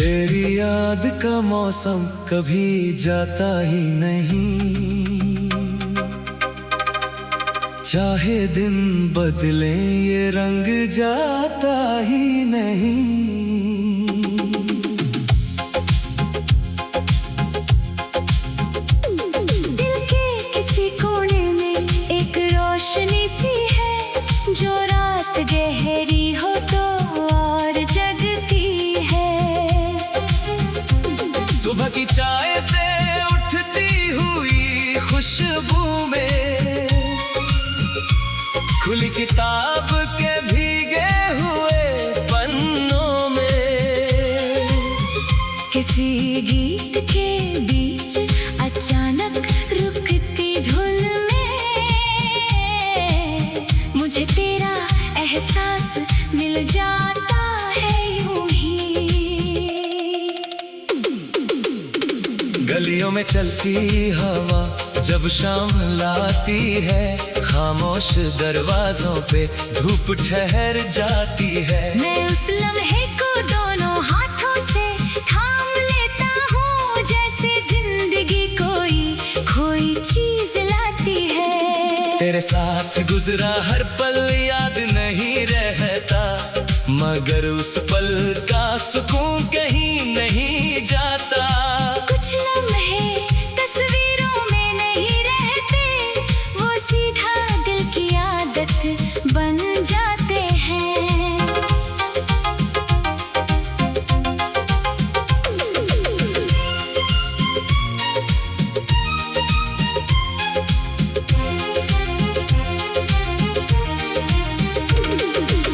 तेरी याद का मौसम कभी जाता ही नहीं, चाहे दिन बदले ये रंग जाता ही नहीं। दिल के किसी कोने में एक रोशनी सी है, जो रात गहरी हो तो और जगती है। सुबह की चाय से उठती हुई खुशबू में, खुली किताब के भीगे हुए पन्नों में, किसी गीत के बीच अचानक रुकती धुन में, मुझे तेरा एहसास मिल जाता है यूं ही। गलियों में चलती हवा जब शाम लाती है, खामोश दरवाजों पे धूप ठहर जाती है। मैं उस लम्हे को दोनों हाथों से थाम लेता हूँ, जैसे जिंदगी कोई खोई चीज लाती है। तेरे साथ गुजरा हर पल याद नहीं रहता, मगर उस पल का सुकून कहीं नहीं जाता। कुछ लम्हे तस्वीरों में नहीं रहते, वो सीधा दिल की आदत बन जाते हैं।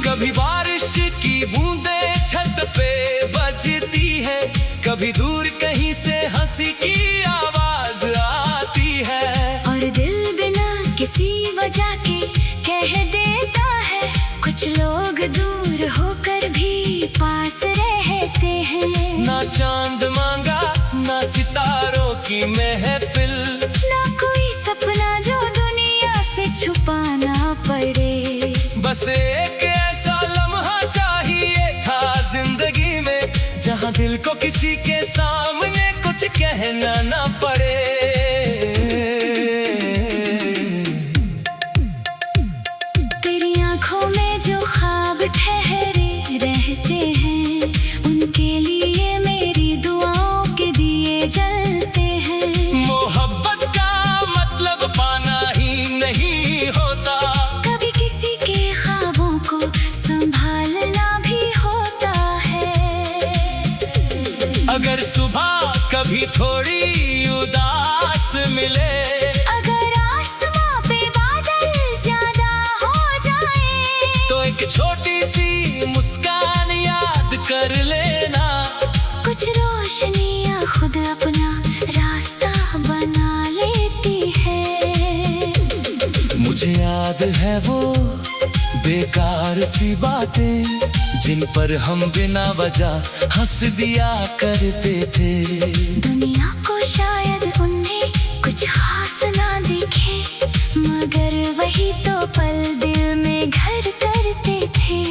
कभी बारिश की बूंदें छत पे बजती है, कभी दूर कहीं से हंसी की आवाज आती है। और दिल बिना किसी वजह के कह देता है, कुछ लोग दूर होकर भी पास रहते हैं। ना चांद मांगा ना सितारों की महफिल, ना कोई सपना जो दुनिया से छुपाना पड़े। बस एक ऐसा लम्हा चाहिए था जिंदगी में, जहां दिल को किसी के सामने कुछ कहना ना पड़े। तेरी आंखों में जो ख्वाब ठहरे रहते हैं, उनके लिए मेरी दुआओं के दिए जलते हैं। मोहब्बत का मतलब पाना ही नहीं होता, कभी किसी के ख्वाबों को संभालना भी होता है। अगर सुबह कभी थोड़ी उदास मिले, अगर आसमां पे बादल ज्यादा हो जाए, तो एक छोटी सी मुस्कान याद कर लेना। कुछ रोशनियां खुद अपना रास्ता बना लेती है। मुझे याद है वो बेकार सी बातें, जिन पर हम बिना वजह हंस दिया करते थे। दुनिया को शायद उन्हें कुछ खास ना दिखे, मगर वही तो पल दिल में घर करते थे।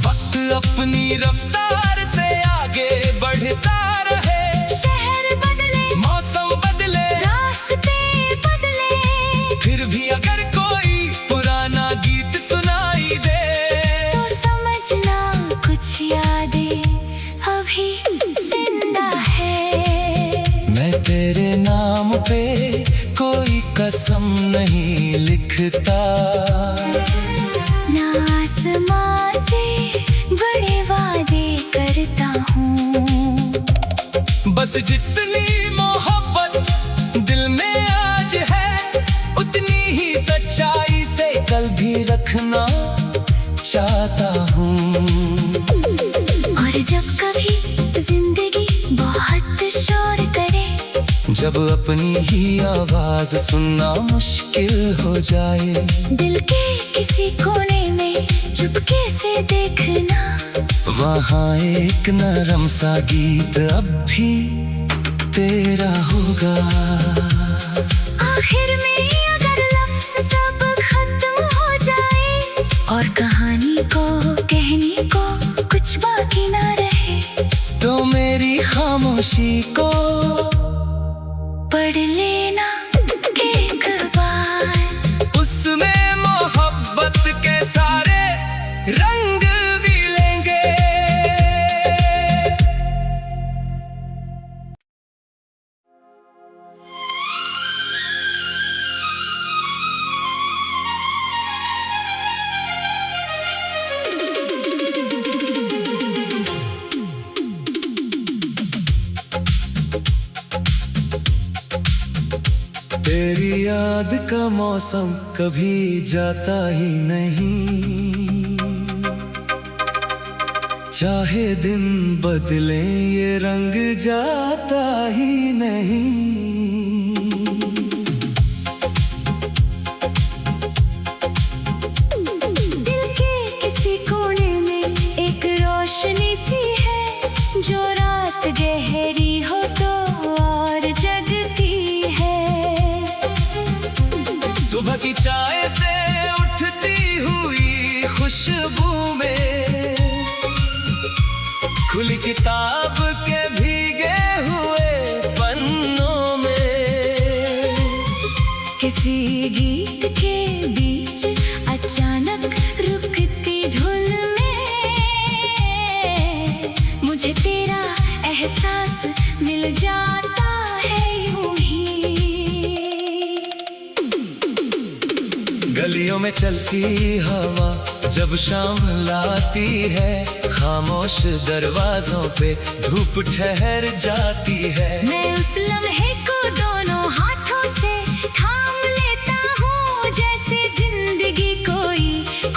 वक्त अपनी रफ्तार से आगे बढ़ता रहे, शहर बदले, मौसम बदले, रास्ते बदले, फिर भी अगर कोई पुराना गीत सुनाई दे, तो समझना कुछ यादें अभी जिंदा है। मैं तेरे नाम पे कोई कसम नहीं लिखता, ना आसमां से बड़े वादे करता हूँ। बस जितनी मोहब्बत दिल में आज है, उतनी ही सच्चाई से कल भी रखना चाहता हूँ। और जब कभी जिंदगी बहुत शोर करे, जब अपनी ही आवाज सुनना मुश्किल हो जाए, दिल के किसी कोने में चुपके से देखना, वहाँ एक नरम सा गीत अब भी तेरा होगा। आखिर में अगर लफ्ज़ सब खत्म हो जाए और कहानी को कहने को कुछ बाकी ना रहे, तो मेरे खामोशी को पढ़ लेना एक बार, उसमें मोहब्बत के सारे रंग भी लेंगे। तेरी याद का मौसम कभी जाता ही नहीं, चाहे दिन बदले ये रंग जाता ही नहीं। दिल के किसी कोने में एक रोशनी सी है, जो रात गहरी हो तो और जगती है। सुबह की चाय से उठती हुई खुशबू में, खुली किताब के भीगे हुए पन्नों में, किसी गीत के बीच अचानक रुकती धुन में, मुझे तेरा एहसास मिल जाता है यूं ही। गलियों में चलती हवा जब शाम लाती है, खामोश दरवाजों पे धूप ठहर जाती है। मैं उस लम्हे को दोनों हाथों से थाम लेता हूँ, जैसे जिंदगी कोई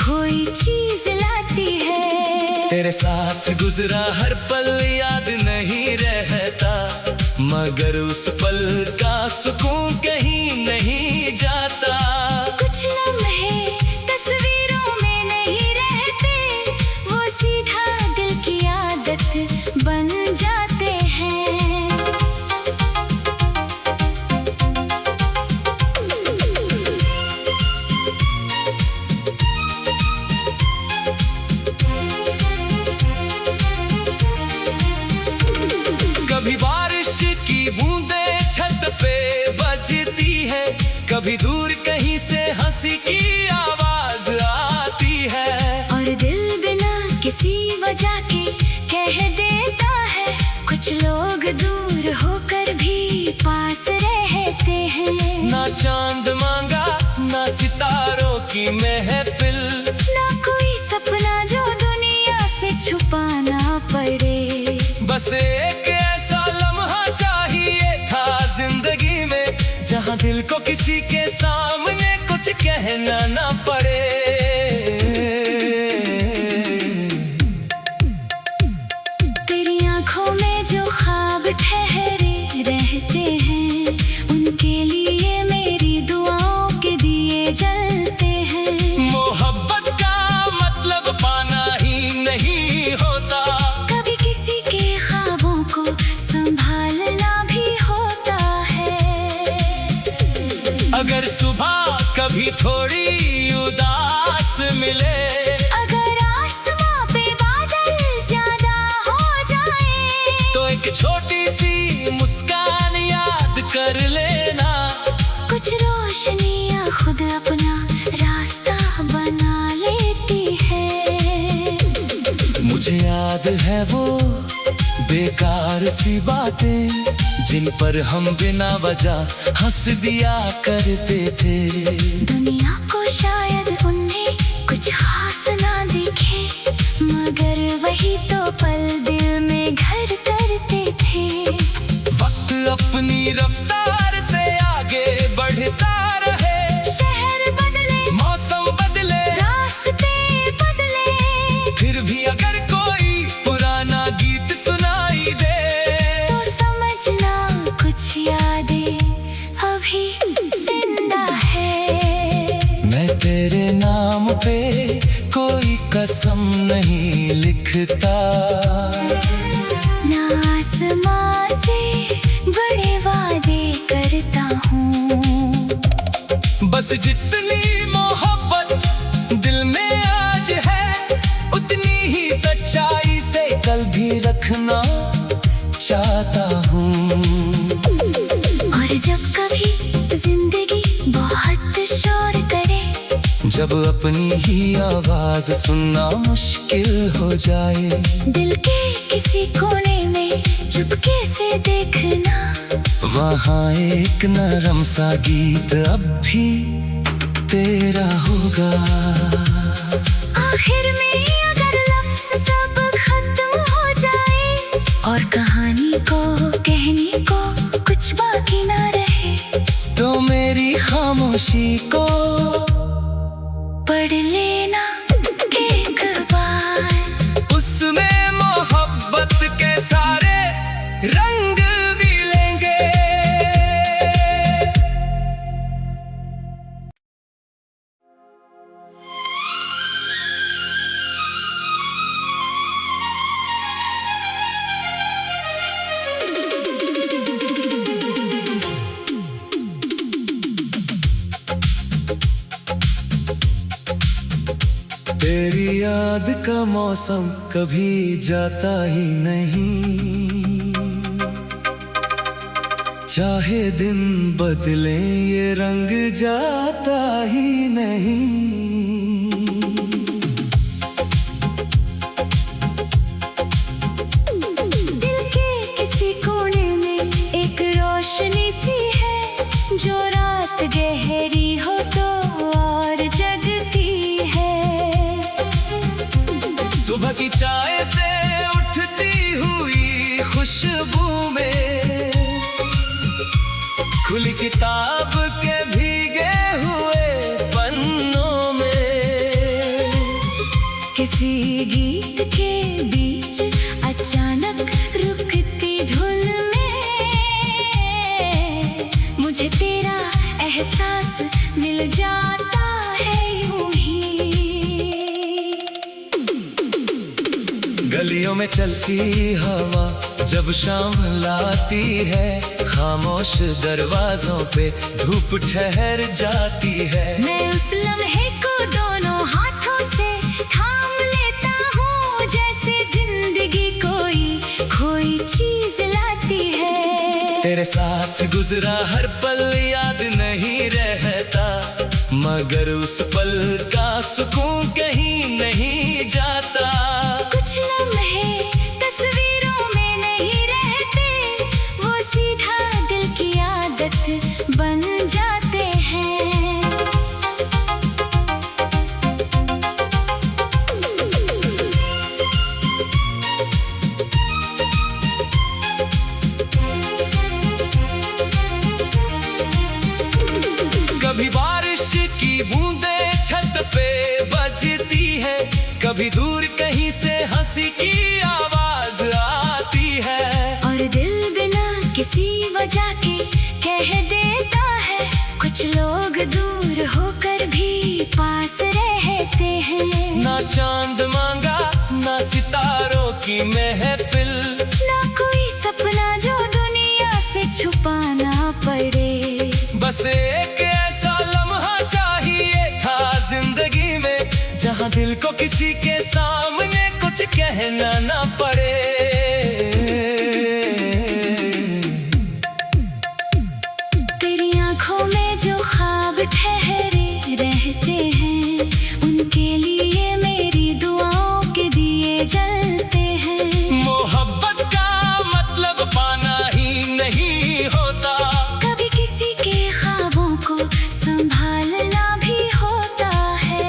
खोई चीज लाती है। तेरे साथ गुजरा हर पल याद नहीं रहता, मगर उस पल का सुकून कहीं नहीं जाता। कुछ लम्हे तस्वीरों में नहीं रहते, वो सीधा दिल की आदत बन जाते हैं। कभी बारिश की बूंदें छत पे बजती है, कभी दूर कहीं से हंसी की आवाज आती है। और दिल बिना किसी वजह के कह देता है, कुछ लोग दूर होकर भी पास रहते हैं। ना चांद मांगा ना सितारों की महफिल, ना कोई सपना जो दुनिया से छुपाना पड़े। बस एक ऐसा लम्हा चाहिए था जिंदगी में, जहाँ दिल को किसी के सामने कुछ कहना ना पड़े। तेरी आंखों में जो ख्वाब ठहरे रहते हैं, उनके लिए मेरी दुआओं के दिए जलते हैं। मोहब्बत का मतलब पाना ही नहीं होता, कभी किसी के ख्वाबों को संभालना भी होता है। अगर सुबह कभी थोड़ी उदास मिले, अगर आसमां पे बादल ज्यादा हो जाए, तो एक छोटी सी मुस्कान याद कर लेना। कुछ रोशनियां खुद अपना रास्ता बना लेती है। मुझे याद है वो बेकार सी बातें, जिन पर हम बिना वजह हंस दिया करते थे। दुनिया को शायद उन्हें कुछ खास ना दिखे, मगर वही तो पल दिल में घर करते थे। वक्त अपनी रफ्तार से आगे बढ़ता रहे, शहर बदले, मौसम बदले, रास्ते बदले, फिर भी अगर कोई पुराना गीत सुनाई दे, तो समझना कुछ यादें अभी जिंदा है। मैं तेरे नाम पे कोई कसम नहीं लिखता, ना आसमां से बड़े वादे करता हूँ। बस जितनी मोहब्बत दिल में आज है, उतनी ही सच्चाई से कल भी रखना चाहता हूँ। जब अपनी ही आवाज सुनना मुश्किल हो जाए। दिल के किसी कोने में चुपके से देखना, वहाँ एक नरम सा गीत अब भी तेरा होगा। आखिर में अगर लफ्ज़ सब खत्म हो जाए और कहानी को कहने को कुछ बाकी ना रहे, तो मेरी खामोशी को पढ़ लेना एक बार। उसमें मोहब्बत के सारे रंग भी लेंगे। तेरी याद का मौसम कभी जाता ही नहीं, चाहे दिन बदले ये रंग जाता ही नहीं। दिल के किसी कोने में एक रोशनी सी है, जो रात गहरी हो तो और जगती है। सुबह की चाय से उठती हुई खुशबू में, खुली किताब के भीगे हुए पन्नों में, किसी गीत के बीच अचानक रुकती धुन में, मुझे तेरा एहसास मिल जाता है यूं ही। गलियों में चलती हवा जब शाम लाती है, खामोश दरवाजों पे धूप ठहर जाती है। मैं उस लम्हे को दोनों हाथों से थाम लेता हूँ, जैसे जिंदगी कोई चीज लाती है। तेरे साथ गुजरा हर पल याद नहीं रहता, मगर उस पल का सुकून कहीं नहीं जाता। कुछ लम्हे तस्वीरों में नहीं रहते, वो सीधा दिल की आदत बन जाते हैं। कभी बारिश की बूंदें छत पे बजती है, कभी दूर कहीं से हंसी की आवाज आती है। और दिल बिना किसी वजह के कह देता है, कुछ लोग दूर होकर भी पास रहते हैं। ना चांद मांगा ना सितारों की महफिल, ना कोई सपना जो दुनिया से छुपाना पड़े। बस एक ऐसा लम्हा चाहिए था जिंदगी में, जहाँ दिल को किसी के सामने कुछ कहना ना पड़े। तेरी आंखों में जो ख्वाब ठहरे रहते हैं, उनके लिए मेरी दुआओं के दिए जलते हैं। मोहब्बत का मतलब पाना ही नहीं होता, कभी किसी के ख्वाबों को संभालना भी होता है।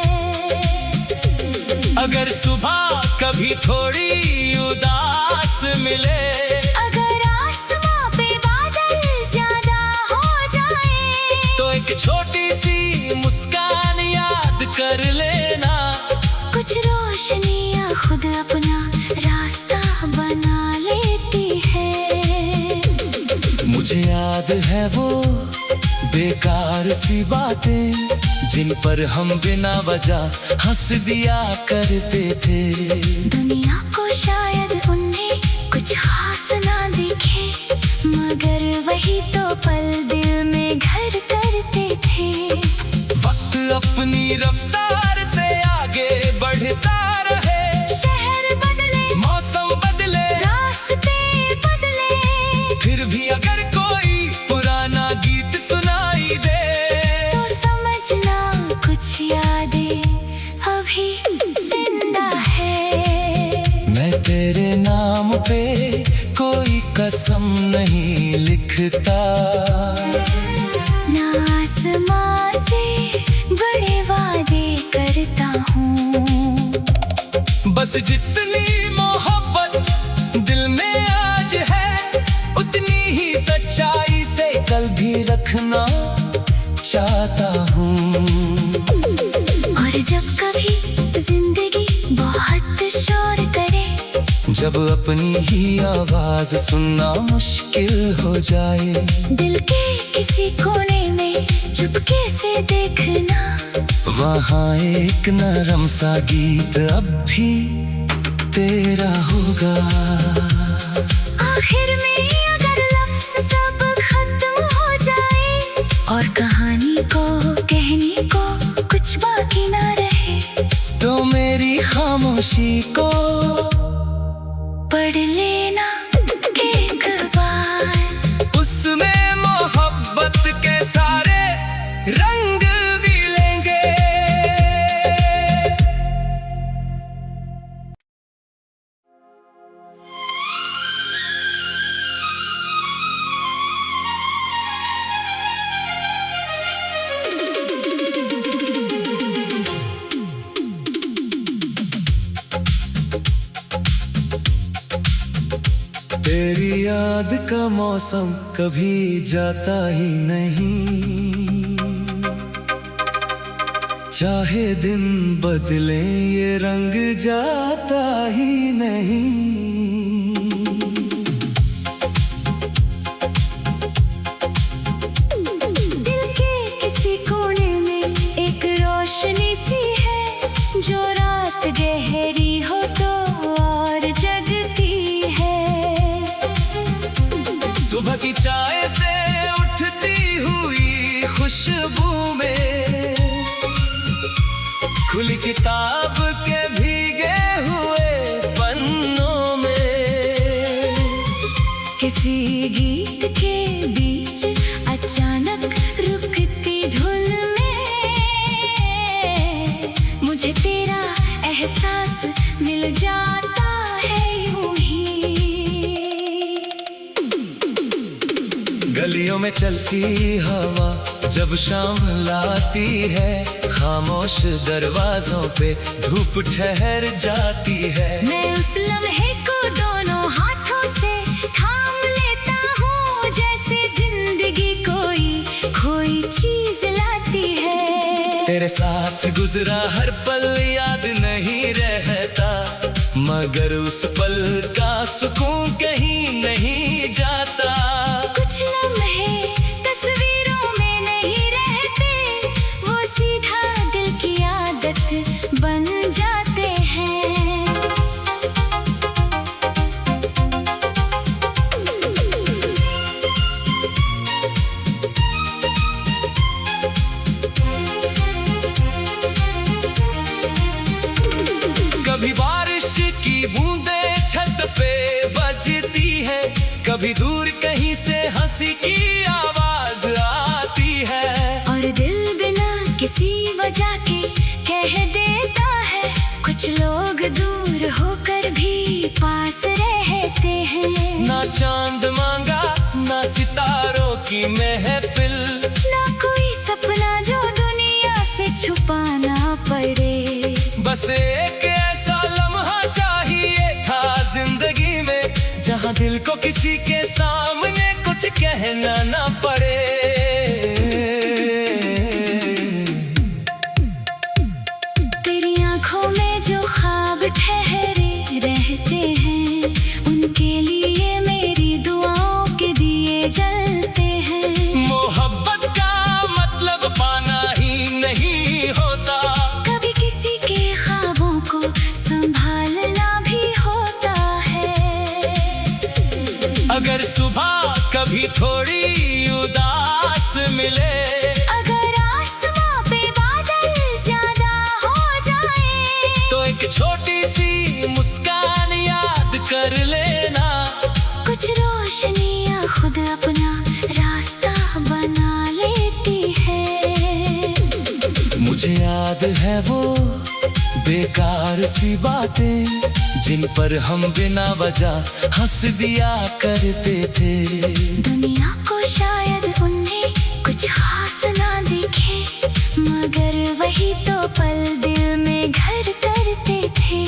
अगर सुबह कभी थोड़ी उदास मिले, अगर आसमां पे बादल ज्यादा हो जाए, तो एक छोटी सी मुस्कान याद कर लेना। कुछ रोशनियां खुद अपना रास्ता बना लेती है। मुझे याद है वो बेकार सी बातें, जिन पर हम बिना वजह हंस दिया करते थे। दुनिया को शायद उन्हें कुछ खास ना दिखे, मगर वही तो पल दिल में घर करते थे। वक्त अपनी रफ्तार से आगे बढ़ता रहे, शहर बदले, मौसम बदले, रास्ते बदले, फिर भी अगर कोई पुराना गीत सुनाई दे, तो समझना कुछ यादें तेरे नाम पे कोई कसम नहीं लिखता। ना आसमां से बड़े वादे करता हूँ, बस जितनी मोहब्बत दिल में आज है उतनी ही सच्चाई से कल भी रखना चाहता हूँ। और जब कभी जिंदगी बहुत शोर करे, जब अपनी ही आवाज सुनना मुश्किल हो जाए, दिल के किसी कोने में चुपके से देखना, वहाँ एक नरम सा गीत अब भी तेरा होगा। आखिर में अगर लफ्ज़ सब खत्म हो जाए और कहानी को कहने को कुछ बाकी ना रहे, तो मेरी खामोशी को पढ़ लेना एक बार। उसमें मोहब्बत के सारे रंग भी लेंगे। तेरी याद का मौसम कभी जाता ही नहीं, चाहे दिन बदले ये रंग जाता ही नहीं। दिल के किसी कोने में एक रोशनी सी है, जो रात गहरी हो तो और जगती है। सुबह की चाय से उठती हुई खुशबू में, खुली किताब के भीगे हुए पन्नों में, किसी गीत के बीच अचानक रुकती धुन में, मुझे तेरा एहसास मिल जाता है यूं ही। गलियों में चलती हवा जब शाम लाती है, खामोश दरवाजों पे धूप ठहर जाती है। मैं उस लम्हे को दोनों हाथों से थाम लेता हूँ, जैसे जिंदगी कोई खोई चीज लाती है। तेरे साथ गुजरा हर पल याद नहीं रहता, मगर उस पल का सुकून कहीं नहीं जाता। कुछ लम्हे तस्वीरों में नहीं रहते, वो सीधा दिल की आदत बन जाते हैं। कभी बारिश की बूंदें छत पे बजती है, कभी दूर कहीं से हंसी की आवाज आती है, और दिल बिना किसी वजह के कह देता है, कुछ लोग दूर होकर भी पास रहते हैं। ना चांद मांगा ना सितारों की महफिल, ना कोई सपना जो दुनिया से छुपाना पड़े, बस एक ऐसा लम्हा चाहिए था जिंदगी में, जहाँ दिल को किसी के सामने कुछ कहना ना पड़े। तेरी आंखों में जो ख्वाब ठहरे रहते हैं, उनके लिए मेरी दुआओं के दिए जलते हैं। मोहब्बत का मतलब पाना ही नहीं होता, कभी किसी के ख्वाबों को संभालना भी होता है। अगर सुबह कभी थोड़ी उदास मिले, अगर आसमां पे बादल ज्यादा हो जाए, तो एक छोटी सी मुस्कान याद कर लेना। कुछ रोशनियां खुद अपना रास्ता बना लेती है। मुझे याद है वो बेकार सी बातें जिन पर हम बिना वजह हंस दिया करते थे। दुनिया को शायद उन्हें कुछ खास ना दिखे, मगर वही तो पल दिल में घर करते थे।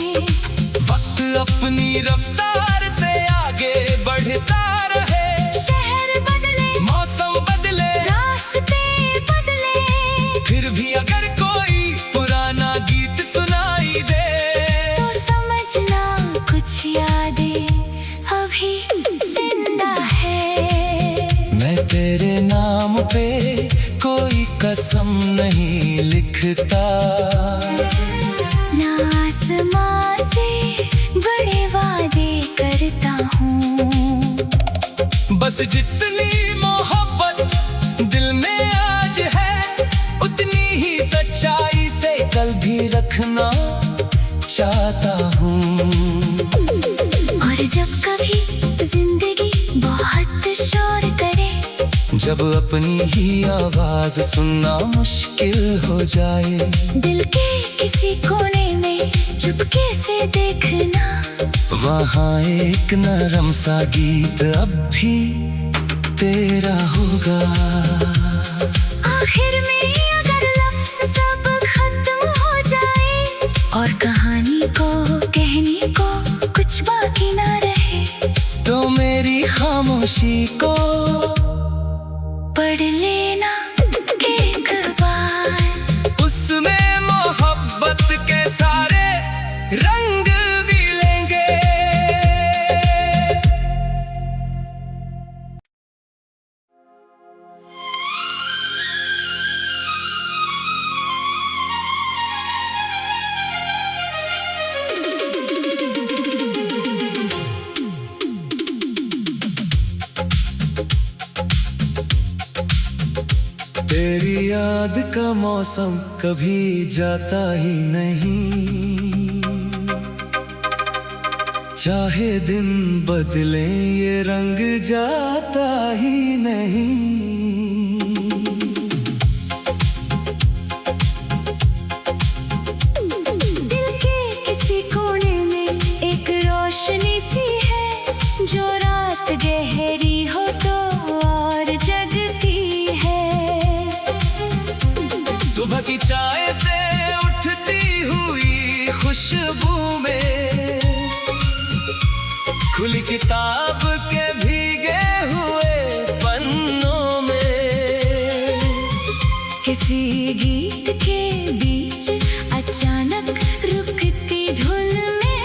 वक्त अपनी रफ्तार से आगे बढ़ता रहे, शहर बदले, मौसम बदले, रास्ते बदले, फिर भी अगर कोई पुराना गीत सुनाई दे तो समझना कुछ यादें अभी जिंदा है। मैं तेरे नाम पे कोई कसम नहीं लिखता, ना आसमां से बड़े वादे करता हूँ। बस जितनी मोहब्बत दिल में आज है, उतनी ही सच्चाई से कल भी रखना चाहता हूँ। और जब कभी जिंदगी बहुत शोर करे, जब अपनी ही आवाज सुनना मुश्किल हो जाए, दिल के किसी कोने में चुपके से देखना, वहाँ एक नरम सा गीत अब भी तेरा होगा। आखिर में अगर लफ्ज़ सब खत्म हो जाए और कहानी को कहने को कुछ बाकी ना रहे, तो मेरी खामोशी को पढ़ लेना एक बार। उसमें मोहब्बत के सारे रंग मिलेंगे। तेरी याद का मौसम कभी जाता ही नहीं, चाहे दिन बदले ये रंग जाता ही नहीं। दिल के किसी कोने में एक रोशनी सी है, जो रात गहरी हो तो और जगती है। सुबह की चाय से उठती हुई खुशबू में, खुली किताब के भीगे हुए पन्नों में, किसी गीत के बीच अचानक रुकती धुन में,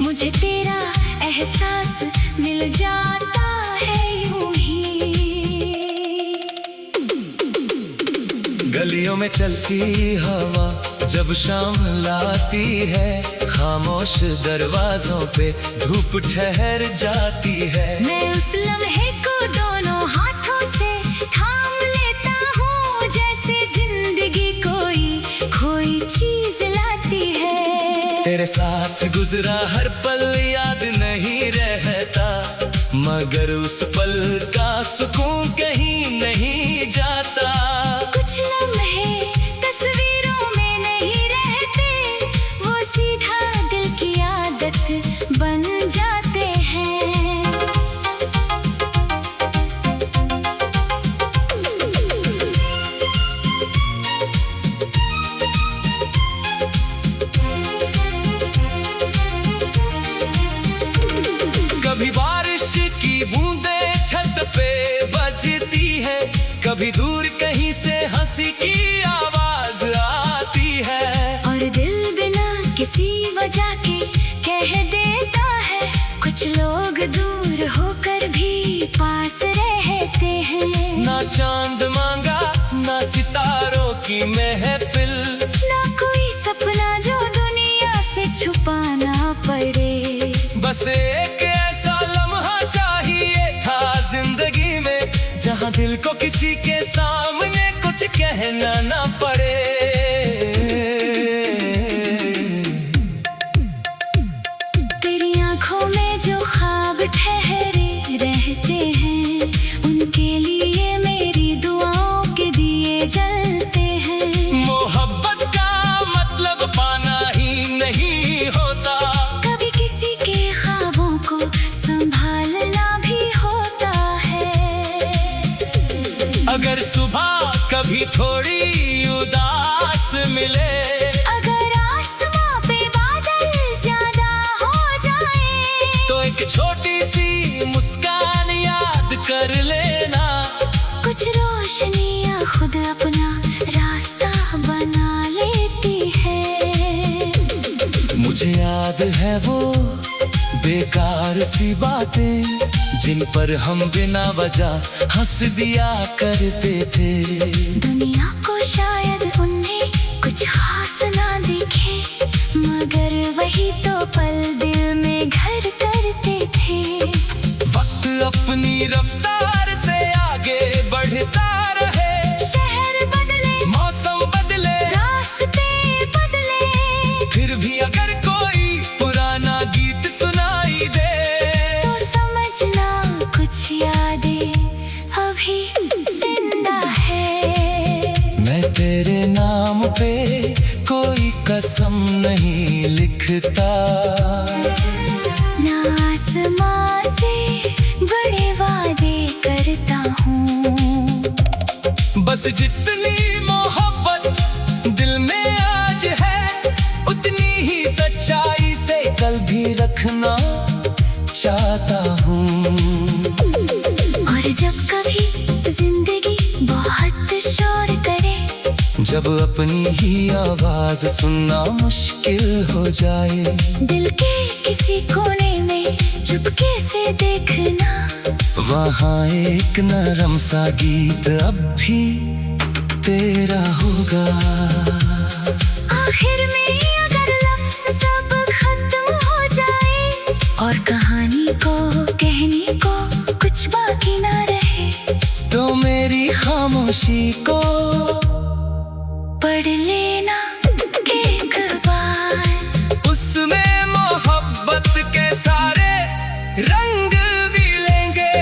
मुझे तेरा एहसास मिल जाता है यूं ही। गलियों में चलती हवा जब शाम लाती है, खामोश दरवाजों पे धूप ठहर जाती है। मैं उस लम्हे को दोनों हाथों से थाम लेता हूँ, जैसे जिंदगी कोई खोई चीज लाती है। तेरे साथ गुजरा हर पल याद नहीं रहता, मगर उस पल का सुकून कहीं नहीं जाता। कुछ लम्हे तस्वीरों में नहीं रहते, वो सीधा दिल की आदत बन जाते हैं। कभी बारिश की बूंदें छत पे बजती है, कभी दूर कहीं से हंसी की आवाज आती है। और दिल बिना किसी वजह के कह देता है, कुछ लोग दूर होकर भी पास रहते हैं। ना चांद मांगा ना सितारों की महफिल, ना कोई सपना जो दुनिया से छुपाना पड़े। बस एक ऐसा लम्हा चाहिए था जिंदगी में, जहाँ दिल को किसी के सामने कुछ कहना ना पड़े। तेरी आंखों में जो ख्वाब ठहरे रहते हैं, उनके लिए मेरी दुआओं के दिए जलते हैं। मोहब्बत का मतलब पाना ही नहीं की थोड़ी उदास मिले। अगर आसमां पे बादल ज्यादा हो जाए तो एक छोटी सी मुस्कान याद कर लेना। कुछ रोशनियां खुद अपना रास्ता बना लेती है। मुझे याद है वो बेकार सी बातें जिन पर हम बिना वजह हंस दिया करते थे। दुनिया को शायद उन्हें कुछ खास ना दिखे, मगर वही तो पल दिल में घर करते थे। वक्त अपनी रफ्तार से आगे बढ़ता रहे। शहर बदले, मौसम बदले, रास्ते बदले, फिर भी अगर कोई पुराना गीत सुनाई दे तो समझना कुछ यादें अभी जिंदा है। मैं तेरे नाम पे कोई कसम नहीं लिखता, ना आसमां से बड़े वादे करता हूँ। बस जितनी मोहब्बत दिल में आज है उतनी ही सच्चाई से कल भी रखना चाहता हूँ। और जब कभी जिंदगी बहुत शोर करे, जब अपनी ही आवाज सुनना मुश्किल हो जाए, दिल के किसी कोने में चुपके से देखना, वहाँ एक नरम सा गीत अब भी तेरा होगा। आखिर में अगर लफ्ज़ सब खत्म हो जाए और कहानी को कहने को कुछ बाकी ना रहे, तो मेरी खामोशी को पढ़ लेना एक बार। उसमें मोहब्बत के सारे रंग भी लेंगे।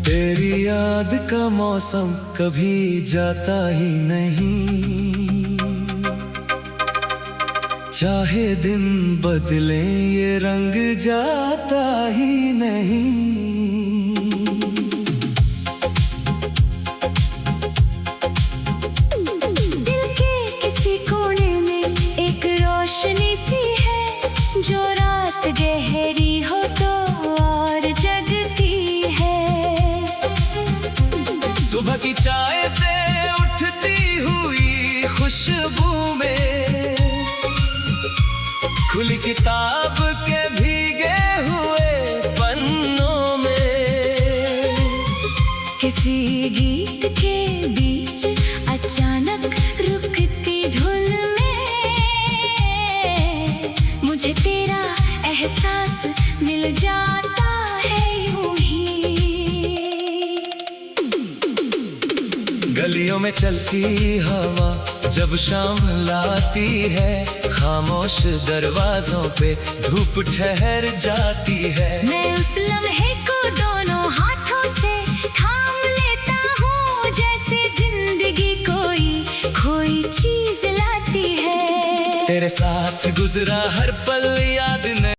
तेरी याद का मौसम कभी जाता ही नहीं, चाहे दिन बदले ये रंग जाता ही नहीं। दिल के किसी कोने में एक रोशनी सी है, जो रात गहरी हो तो और जगती है। सुबह की चाय से उठती हुई खुशबू में, खुली किताब के भीगे हुए पन्नों में, किसी गीत के बीच अचानक रुकती धुन में, मुझे तेरा एहसास मिल जाता है यूं ही। गलियों में चलती हवा जब शाम लाती है, खामोश दरवाजों पे धूप ठहर जाती है। मैं उस लम्हे को दोनों हाथों से थाम लेता हूँ, जैसे जिंदगी कोई चीज लाती है। तेरे साथ गुजरा हर पल